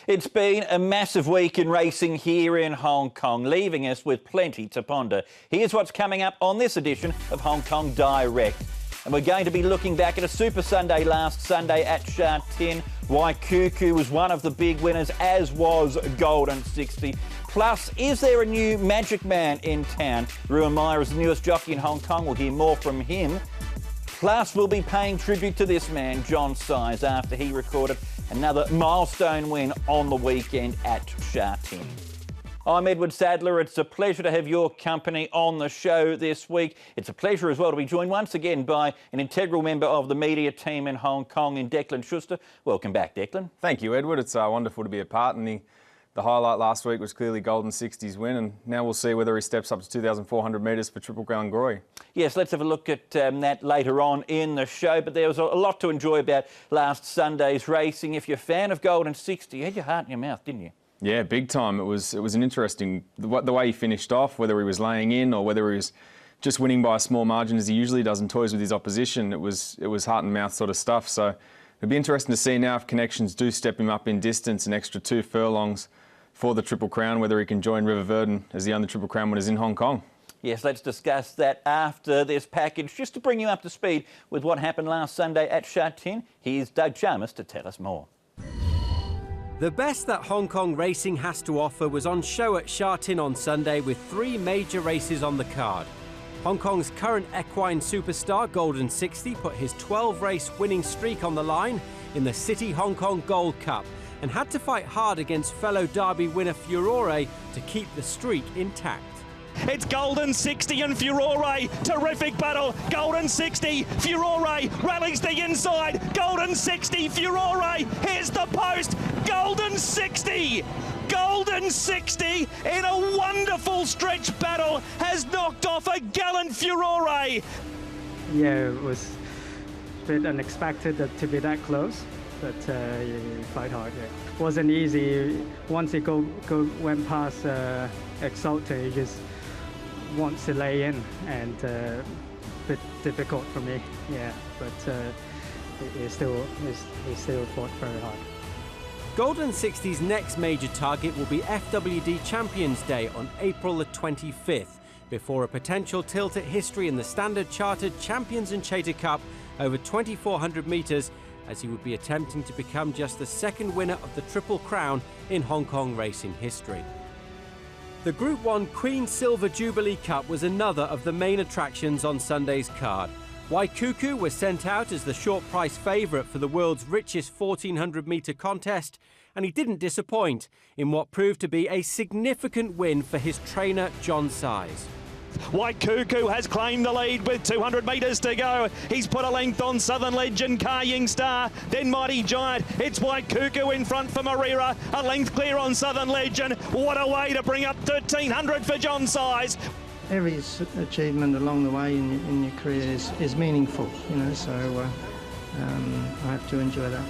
It's been a massive week in racing here in Hong Kong, leaving us with plenty to ponder. Here's what's coming up on this edition of Hong Kong Direct. And we're going to be looking back at a Super Sunday last Sunday at Sha Tin. Waikuku was one of the big winners, as was Golden 60. Plus, is there a new magic man in town? Ruan Maia is the newest jockey in Hong Kong. We'll hear more from him. Plus, we'll be paying tribute to this man, John Size, after he recorded another milestone win on the weekend at Sha Tin. I'm Edward Sadler. It's a pleasure to have your company on the show this week. It's a pleasure as well to be joined once again by an integral member of the media team in Hong Kong in Declan Schuster. Welcome back, Declan. Thank you, Edward. It's wonderful to be a part, and the highlight last week was clearly Golden 60's win, and now we'll see whether he steps up to 2,400 metres for Triple Crown glory. Yes, let's have a look at that later on in the show, but there was a lot to enjoy about last Sunday's racing. If you're a fan of Golden 60, you had your heart in your mouth, didn't you? Yeah, big time. It was an interesting, the way he finished off, whether he was laying in or whether he was just winning by a small margin as he usually does and toys with his opposition. It was heart and mouth sort of stuff. So it'll be interesting to see now if connections do step him up in distance, an extra 2 furlongs for the Triple Crown, whether he can join River Verdon as the only Triple Crown winners in Hong Kong. Yes, let's discuss that after this package. Just to bring you up to speed with what happened last Sunday at Sha Tin, here's Doug Chalmers to tell us more. The best that Hong Kong racing has to offer was on show at Sha Tin on Sunday with 3 major races on the card. Hong Kong's current equine superstar, Golden 60, put his 12-race winning streak on the line in the City Hong Kong Gold Cup and had to fight hard against fellow Derby winner Furore to keep the streak intact. It's Golden 60 and Furore. Terrific battle. Golden 60. Furore rallies the inside. Golden 60. Furore here's the post. Golden 60. Golden 60 in a wonderful stretch battle has knocked off a gallant Furore. Yeah, it was a bit unexpected to be that close, but you fight hard. Yeah. Wasn't easy. Once it went past Exalted, you just wants to lay in, and a bit difficult for me. Yeah, but he still fought very hard. Golden 60's next major target will be FWD Champions Day on April the 25th, before a potential tilt at history in the Standard Chartered Champions and Chater Cup over 2,400 metres, as he would be attempting to become just the second winner of the Triple Crown in Hong Kong racing history. The Group 1 Queen Silver Jubilee Cup was another of the main attractions on Sunday's card. Waikuku was sent out as the short price favourite for the world's richest 1,400-metre contest, and he didn't disappoint in what proved to be a significant win for his trainer, John Size. Waikuku has claimed the lead with 200 metres to go. He's put a length on Southern Legend, Carrying Star, then Mighty Giant. It's Waikuku in front for Marira, a length clear on Southern Legend. What a way to bring up 1,300 for John Size. Every achievement along the way in your career is meaningful, you know, so I have to enjoy that.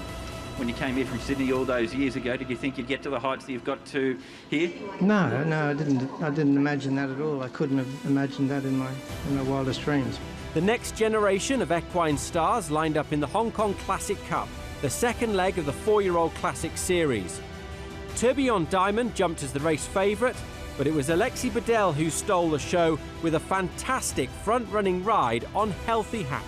When you came here from Sydney all those years ago, did you think you'd get to the heights that you've got to here? No, I didn't imagine that at all. I couldn't have imagined that in my wildest dreams. The next generation of equine stars lined up in the Hong Kong Classic Cup, the second leg of the 4-year-old Classic Series. Tourbillon Diamond jumped as the race favourite, but it was Alexis Bedell who stole the show with a fantastic front-running ride on Healthy Happy.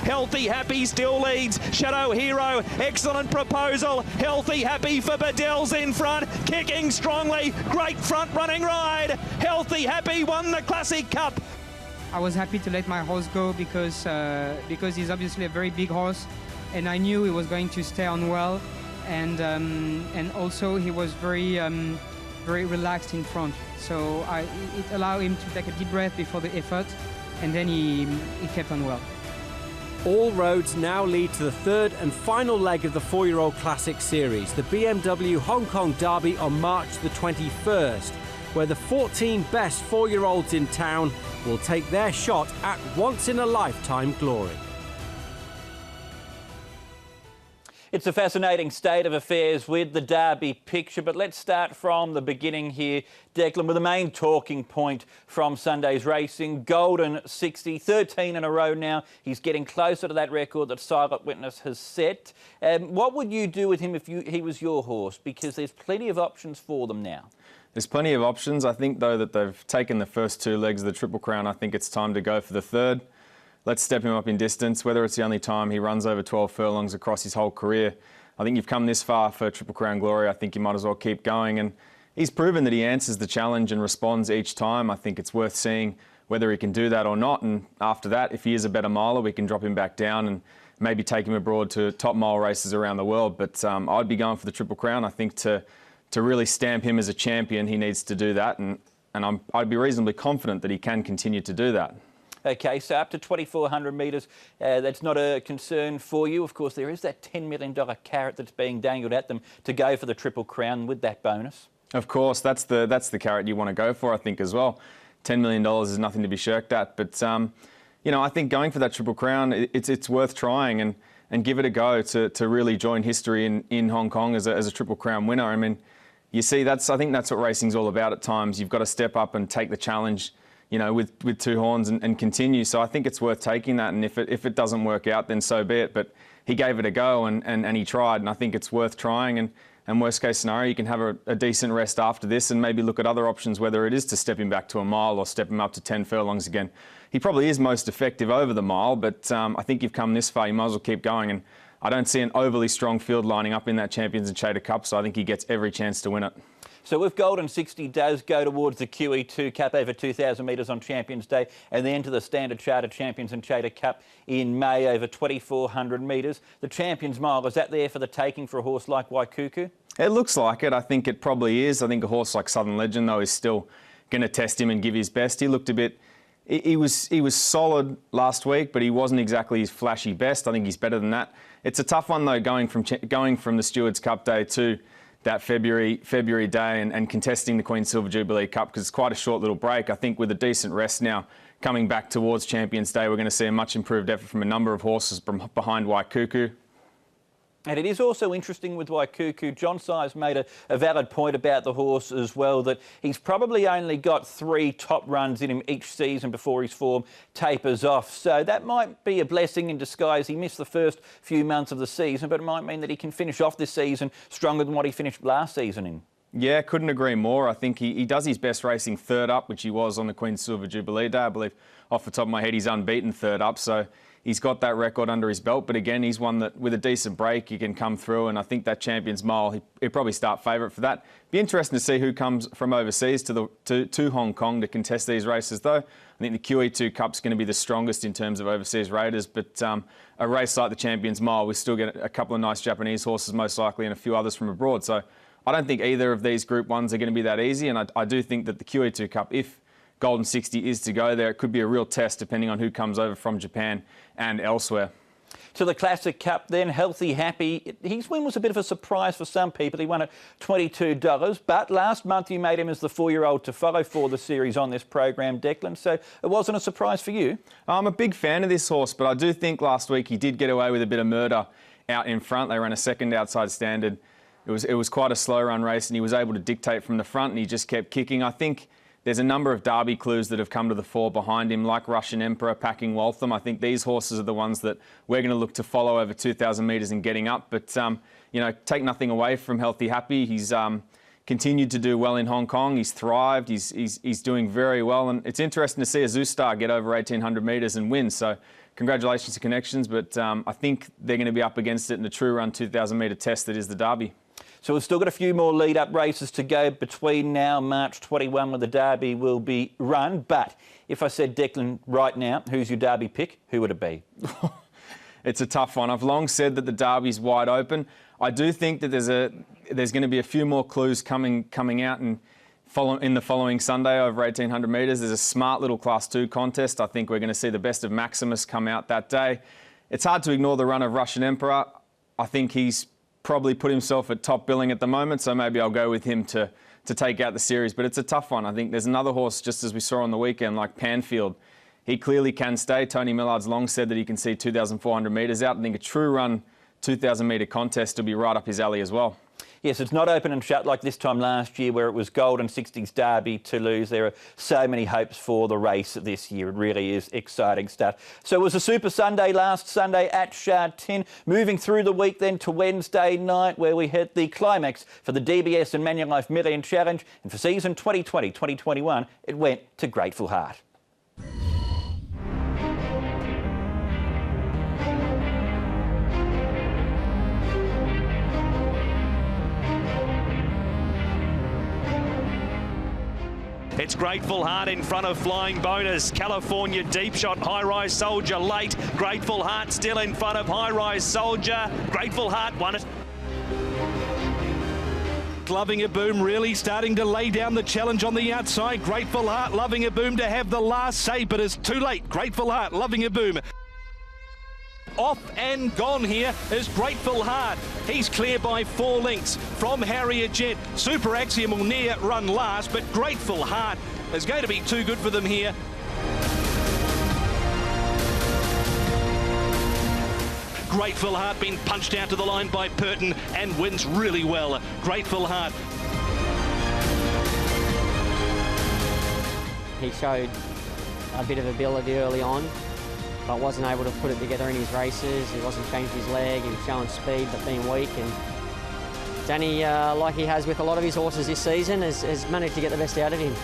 Healthy Happy still leads. Shadow Hero, excellent proposal. Healthy Happy for Bedell's in front, kicking strongly. Great front running ride. Healthy Happy won the Classic Cup. I was happy to let my horse go because he's obviously a very big horse, and I knew he was going to stay on well, and also he was very relaxed in front. So it allowed him to take a deep breath before the effort, and then he kept on well. All roads now lead to the third and final leg of the 4-year-old Classic Series, the BMW Hong Kong Derby on March the 21st, where the 14 best 4-year-olds in town will take their shot at once-in-a-lifetime glory. It's a fascinating state of affairs with the Derby picture, but let's start from the beginning here, Declan, with the main talking point from Sunday's racing. Golden 60, 13 in a row now. He's getting closer to that record that Silent Witness has set. What would you do with him if he was your horse? Because there's plenty of options for them now. There's plenty of options. I think, though, that they've taken the first two legs of the Triple Crown. I think it's time to go for the third. Let's step him up in distance, whether it's the only time he runs over 12 furlongs across his whole career. I think you've come this far for Triple Crown glory. I think you might as well keep going. And he's proven that he answers the challenge and responds each time. I think it's worth seeing whether he can do that or not. And after that, if he is a better miler, we can drop him back down and maybe take him abroad to top mile races around the world. But I'd be going for the Triple Crown. I think to really stamp him as a champion, he needs to do that. And I'd be reasonably confident that he can continue to do that. OK, so up to 2,400 metres, that's not a concern for you. Of course, there is that $10 million carrot that's being dangled at them to go for the Triple Crown with that bonus. Of course, that's the carrot you want to go for, I think, as well. $10 million is nothing to be shirked at. But, you know, I think going for that Triple Crown, it's worth trying and give it a go to really join history in Hong Kong as a Triple Crown winner. I mean, you see, I think that's what racing's all about at times. You've got to step up and take the challenge, you know, with two horns and continue. So I think it's worth taking that. And if it doesn't work out, then so be it. But he gave it a go and he tried. And I think it's worth trying. And worst case scenario, you can have a decent rest after this and maybe look at other options, whether it is to step him back to a mile or step him up to 10 furlongs again. He probably is most effective over the mile, but I think you've come this far, you might as well keep going. And I don't see an overly strong field lining up in that Champions and Chater Cup, so I think he gets every chance to win it. So if Golden 60 does go towards the QE2 Cup over 2,000 metres on Champions Day and then to the Standard Chartered Champions and Chater Cup in May over 2,400 metres, the Champions Mile, is that there for the taking for a horse like Waikuku? It looks like it. I think it probably is. I think a horse like Southern Legend, though, is still going to test him and give his best. He looked a bit... He was solid last week, but he wasn't exactly his flashy best. I think he's better than that. It's a tough one, though, going from the Stewards Cup Day to that February day and contesting the Queen's Silver Jubilee Cup, because it's quite a short little break. I think with a decent rest now coming back towards Champions Day, we're going to see a much improved effort from a number of horses behind Waikuku. And it is also interesting with Waikuku. John Size made a valid point about the horse as well, that he's probably only got 3 top runs in him each season before his form tapers off. So that might be a blessing in disguise. He missed the first few months of the season, but it might mean that he can finish off this season stronger than what he finished last season in. Yeah, couldn't agree more. I think he does his best racing third up, which he was on the Queen's Silver Jubilee Day. I believe off the top of my head, he's unbeaten third up. So he's got that record under his belt. But again, he's one that with a decent break, he can come through. And I think that Champions Mile, he'll probably start favourite for that. Be interesting to see who comes from overseas to Hong Kong to contest these races, though. I think the QE2 Cup's going to be the strongest in terms of overseas raiders. But a race like the Champions Mile, we still get a couple of nice Japanese horses, most likely, and a few others from abroad. So I don't think either of these Group 1s are going to be that easy. And I do think that the QE2 Cup, if Golden 60 is to go there, it could be a real test depending on who comes over from Japan and elsewhere. To the Classic Cup then, Healthy Happy. His win was a bit of a surprise for some people. He won at $22, but last month you made him as the 4-year-old to follow for the series on this program, Declan, so it wasn't a surprise for you. I'm a big fan of this horse, but I do think last week he did get away with a bit of murder out in front. They ran a second outside standard. It was quite a slow run race and he was able to dictate from the front and he just kept kicking. I think there's a number of Derby clues that have come to the fore behind him, like Russian Emperor, Packing Waltham. I think these horses are the ones that we're going to look to follow over 2,000 metres and getting up. But, you know, take nothing away from Healthy Happy. He's continued to do well in Hong Kong. He's thrived. He's doing very well. And it's interesting to see a Zoo Star get over 1,800 metres and win. So congratulations to Connections. But I think they're going to be up against it in the true run 2,000 metre test that is the Derby. So we've still got a few more lead-up races to go between now and March 21 when the Derby will be run. But if I said, Declan, right now, who's your Derby pick, who would it be? It's a tough one. I've long said that the Derby's wide open. I do think that there's going to be a few more clues coming out in the following Sunday over 1,800 metres. There's a smart little Class 2 contest. I think we're going to see the best of Maximus come out that day. It's hard to ignore the run of Russian Emperor. I think he's probably put himself at top billing at the moment, so maybe I'll go with him to take out the series. But it's a tough one. I think there's another horse, just as we saw on the weekend, like Panfield. He clearly can stay. Tony Millard's long said that he can see 2,400 metres out. I think a true run 2,000 metre contest will be right up his alley as well. Yes, it's not open and shut like this time last year where it was Golden 60s Derby Toulouse. There are so many hopes for the race this year. It really is exciting stuff. So it was a Super Sunday last Sunday at Sha Tin. Moving through the week then to Wednesday night where we hit the climax for the DBS and Manulife Million Challenge. And for season 2020-2021, it went to Grateful Heart. It's Grateful Heart in front of Flying Bonus. California Deep Shot, High Rise Soldier late. Grateful Heart still in front of High Rise Soldier. Grateful Heart won it. Loving a Boom really starting to lay down the challenge on the outside. Grateful Heart, Loving a Boom to have the last say, but it's too late. Grateful Heart, Loving a Boom. Off and gone here is Grateful Heart. He's clear by 4 lengths from Harrier Jet. Super Axiom will near run last, but Grateful Heart is going to be too good for them here. Grateful Heart being punched out to the line by Purton and wins really well. Grateful Heart. He showed a bit of ability early on, but wasn't able to put it together in his races. He wasn't changed his leg, he was showing speed but being weak, and Danny, like he has with a lot of his horses this season, has managed to get the best out of him.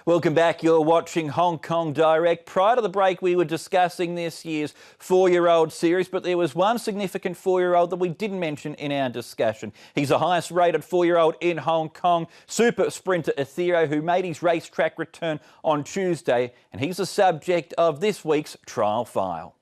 Welcome back. You're watching Hong Kong Direct. Prior to the break, we were discussing this year's 4-year-old series, but there was one significant 4-year-old that we didn't mention in our discussion. He's the highest rated 4-year-old in Hong Kong, super sprinter Ethereal, who made his racetrack return on Tuesday, and he's the subject of this week's trial file.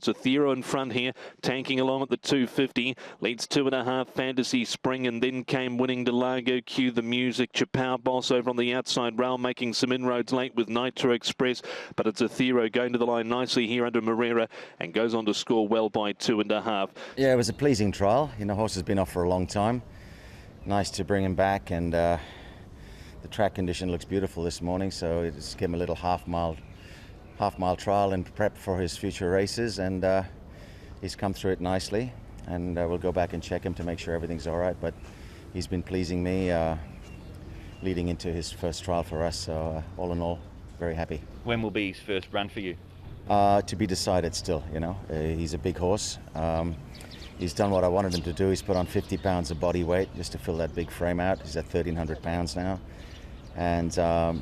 It's Athero in front here, tanking along at the 250, leads 2.5 Fantasy Spring, and then came winning Delago, Cue the Music, Chappao Boss over on the outside rail, making some inroads late with Nitro Express, but it's Athero going to the line nicely here under Moreira and goes on to score well by 2.5. Yeah, it was a pleasing trial. You know, horse has been off for a long time. Nice to bring him back, and the track condition looks beautiful this morning, so just give him a little half-mile trial and prep for his future races, and he's come through it nicely, and we'll go back and check him to make sure everything's all right, but he's been pleasing me leading into his first trial for us, so all in all, very happy. When will be his first run for you? To be decided still, you know. He's a big horse. He's done what I wanted him to do. He's put on 50 pounds of body weight just to fill that big frame out. He's at 1,300 pounds now, and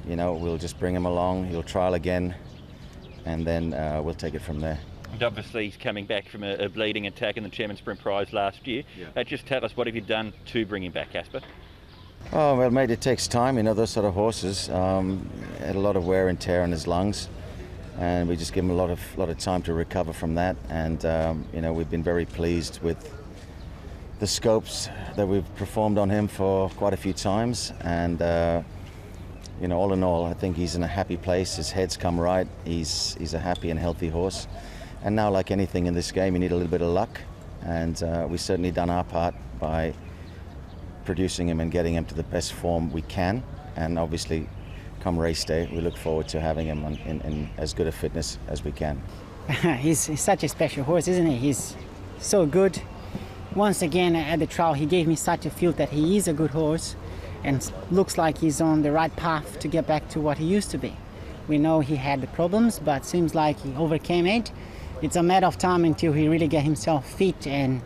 you know, we'll just bring him along. He'll trial again, and then we'll take it from there. And obviously he's coming back from a bleeding attack in the Chairman's Sprint Prize last year. Yeah. Just tell us, what have you done to bring him back, Casper? Oh, well, mate, it takes time. You know, those sort of horses had a lot of wear and tear in his lungs, and we just give him a lot of time to recover from that. And you know, we've been very pleased with the scopes that we've performed on him for quite a few times, and you know, all in all, I think he's in a happy place. His head's come right. He's a happy and healthy horse. And now, like anything in this game, you need a little bit of luck. And we've certainly done our part by producing him and getting him to the best form we can. And obviously, come race day, we look forward to having him in as good a fitness as we can. He's such a special horse, isn't he? He's so good. Once again, at the trial, he gave me such a feel that he is a good horse, and looks like he's on the right path to get back to what he used to be. We know he had the problems, but seems like he overcame it. It's a matter of time until he really get himself fit and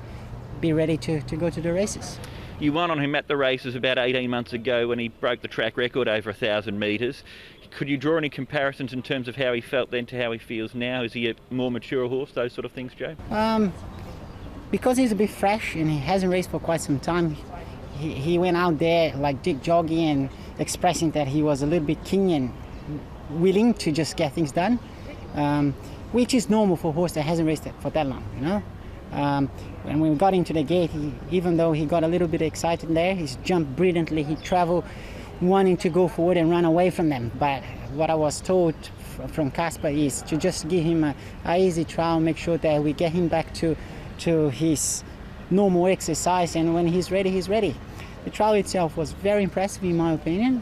be ready to go to the races. You won on him at the races about 18 months ago when he broke the track record over 1,000 metres. Could you draw any comparisons in terms of how he felt then to how he feels now? Is he a more mature horse, those sort of things, Joe? Because he's a bit fresh and he hasn't raced for quite some time, he went out there like Dick Jockey and expressing that he was a little bit keen and willing to just get things done, which is normal for a horse that hasn't raced for that long, you know. When we got into the gate, even though he got a little bit excited there, he's jumped brilliantly. He traveled wanting to go forward and run away from them. But what I was told from Casper is to just give him a easy trial, make sure that we get him back to his normal exercise, and when he's ready, he's ready. The trial itself was very impressive in my opinion.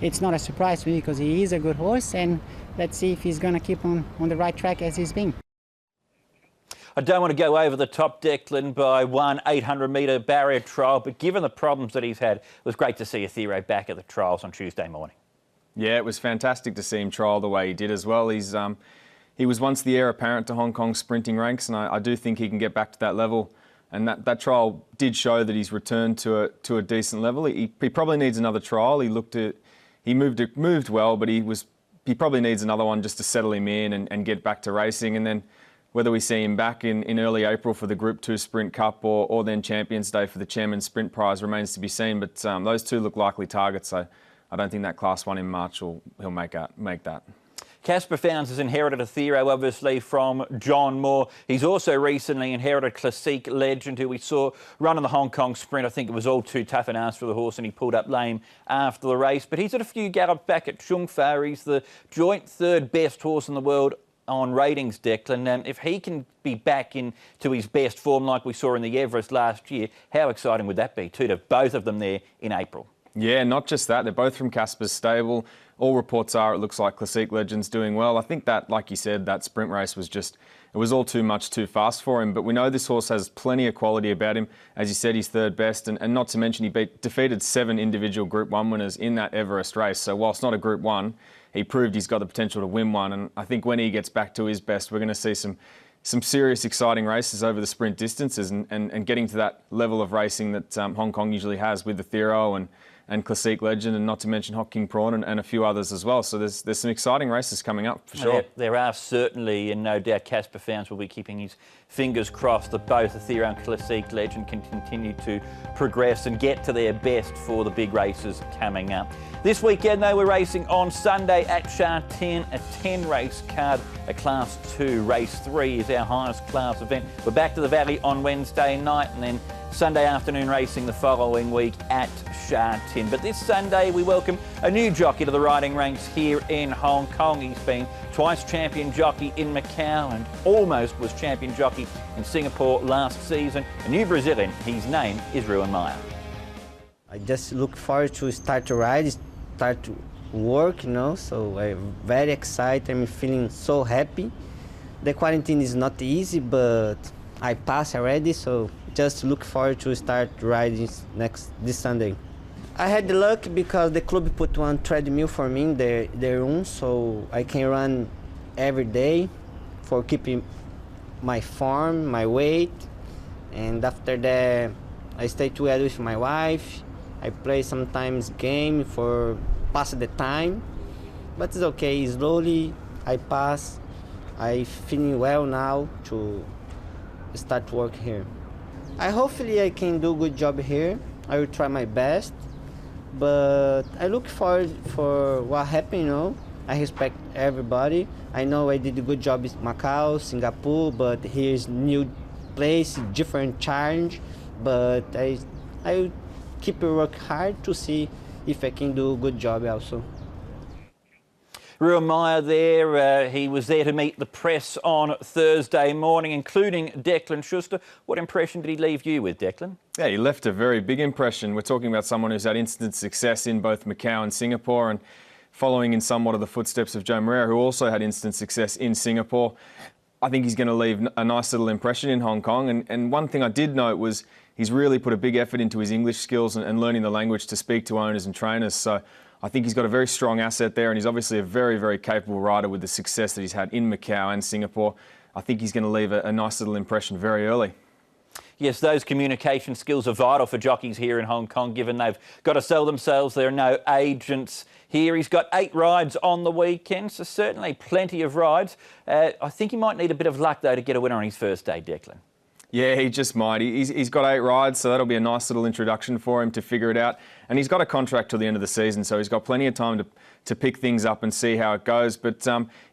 It's not a surprise to me because he is a good horse, and let's see if he's going to keep on the right track as he's been. I don't want to go over the top, Declan, by one 800-metre barrier trial, but given the problems that he's had, it was great to see Athero back at the trials on Tuesday morning. Yeah, it was fantastic to see him trial the way he did as well. He was once the heir apparent to Hong Kong's sprinting ranks, and I do think he can get back to that level. And that trial did show that he's returned to a decent level. He probably needs another trial. He moved well, but he probably needs another one just to settle him in and get back to racing. And then whether we see him back in early April for the Group 2 Sprint Cup or then Champions Day for the Chairman's Sprint Prize remains to be seen. But those two look likely targets, so I don't think that Class 1 in March he'll make that. Casper Fownes has inherited Athero, obviously, from John Moore. He's also recently inherited Classique Legend, who we saw run in the Hong Kong Sprint. I think it was all too tough an ask for the horse, and he pulled up lame after the race. But he's had a few gallops back at Chung Fa. He's the joint third best horse in the world on ratings, Declan. If he can be back into his best form like we saw in the Everest last year, how exciting would that be, too, to have both of them there in April? Yeah, not just that. They're both from Casper's stable. All reports are it looks like Classique Legend's doing well. I think that, like you said, that sprint race was it was all too much too fast for him. But we know this horse has plenty of quality about him. As you said, he's third best. And not to mention he defeated 7 individual Group 1 winners in that Everest race. So whilst not a Group 1, he proved he's got the potential to win one. And I think when he gets back to his best, we're going to see some serious exciting races over the sprint distances and getting to that level of racing that Hong Kong usually has with the Athero and Classique Legend, and not to mention Hot King Prawn and a few others as well. So there's some exciting races coming up for sure. There are certainly, and no doubt Casper Fownes will be keeping his fingers crossed that both Athero and Classique Legend can continue to progress and get to their best for the big races coming up. This weekend, though, we're racing on Sunday at Sha Tin, a 10-race card, a Class 2. Race 3 is our highest class event. We're back to the Valley on Wednesday night, and then Sunday afternoon racing the following week at Sha Tin. But this Sunday we welcome a new jockey to the riding ranks here in Hong Kong. He's been twice champion jockey in Macau and almost was champion jockey in Singapore last season. A new Brazilian, his name is Ruan Maia. I just look forward to start to ride, start to work, so I'm very excited. I'm feeling so happy. The quarantine is not easy, but I passed already, so just look forward to start riding this Sunday. I had the luck because the club put one treadmill for me in their room, so I can run every day for keeping my form, my weight, and after that I stay together with my wife. I play sometimes game for pass the time, but it's okay. Slowly I pass. I feeling well now to start work here. Hopefully I can do a good job here. I will try my best, but I look forward for what happened. I respect everybody. I know I did a good job in Macau, Singapore, but here's new place, different challenge. But I will keep work hard to see if I can do a good job also. Ruan Maia there, he was there to meet the press on Thursday morning, including Declan Schuster. What impression did he leave you with, Declan? Yeah, he left a very big impression. We're talking about someone who's had instant success in both Macau and Singapore, and following in somewhat of the footsteps of Joe Moreira, who also had instant success in Singapore. I think he's going to leave a nice little impression in Hong Kong. And one thing I did note was he's really put a big effort into his English skills and learning the language to speak to owners and trainers. So I think he's got a very strong asset there, and he's obviously a very, very capable rider with the success that he's had in Macau and Singapore. I think he's going to leave a nice little impression very early. Yes, those communication skills are vital for jockeys here in Hong Kong, given they've got to sell themselves. There are no agents here. He's got 8 rides on the weekend, so certainly plenty of rides. I think he might need a bit of luck, though, to get a winner on his first day, Declan. Yeah, he just might. He's got 8 rides, so that'll be a nice little introduction for him to figure it out. And he's got a contract till the end of the season, so he's got plenty of time to pick things up and see how it goes. But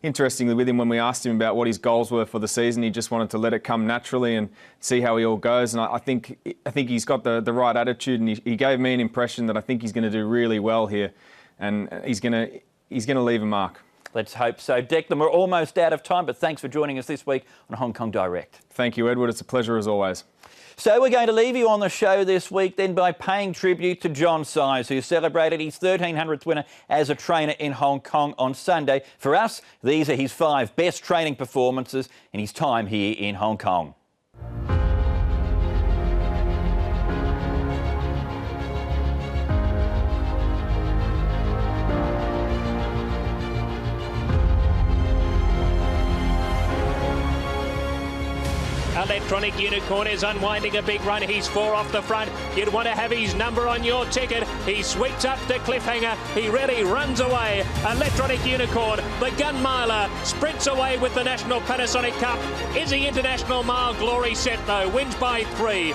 interestingly, with him, when we asked him about what his goals were for the season, he just wanted to let it come naturally and see how he all goes. And I think he's got the right attitude, and he gave me an impression that I think he's going to do really well here, and he's going to leave a mark. Let's hope so. Declan, we're almost out of time, but thanks for joining us this week on Hong Kong Direct. Thank you, Edward. It's a pleasure as always. So we're going to leave you on the show this week then by paying tribute to John Size, who celebrated his 1300th winner as a trainer in Hong Kong on Sunday. For us, these are his 5 best training performances in his time here in Hong Kong. Electronic Unicorn is unwinding a big run. He's 4 off the front. You'd want to have his number on your ticket. He sweeps up the cliffhanger. He really runs away. Electronic Unicorn, the gun miler, sprints away with the National Panasonic Cup. Is the International Mile Glory set though? Wins by 3.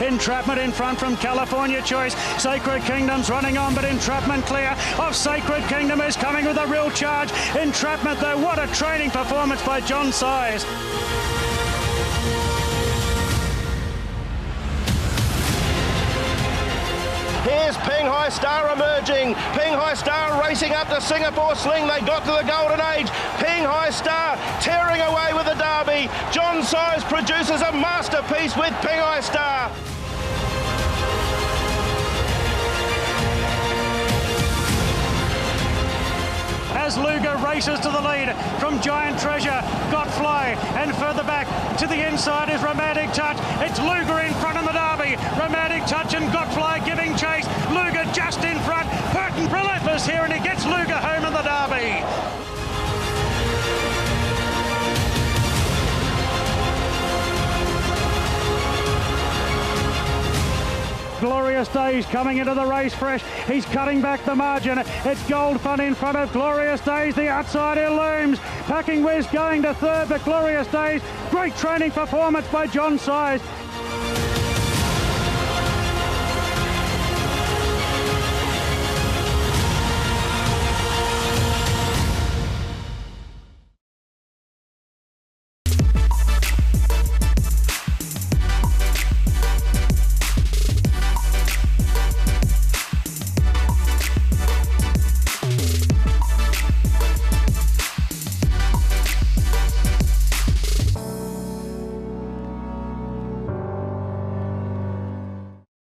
Entrapment in front from California Choice. Sacred Kingdom's running on, but Entrapment clear of Sacred Kingdom is coming with a real charge. Entrapment, though, what a training performance by John Size. Here's Ping Hai Star emerging. Ping Hai Star racing up to Singapore Sling. They got to the golden age. Ping Hai Star tearing away with the Derby. John Size produces a masterpiece with Ping Hai Star. As Luger races to the lead from Giant Treasure, Got Fly, and further back to the inside is Romantic Touch. It's Luger in front in the Derby. Romantic Touch and Got Fly giving chase. Luger just in front. Burton relentless here, and he gets Luger home in the Derby. Glorious Days coming into the race fresh. He's cutting back the margin. It's Gold Fun in front of Glorious Days. The outsider looms. Packing Whiz going to third, but Glorious Days, great training performance by John Size.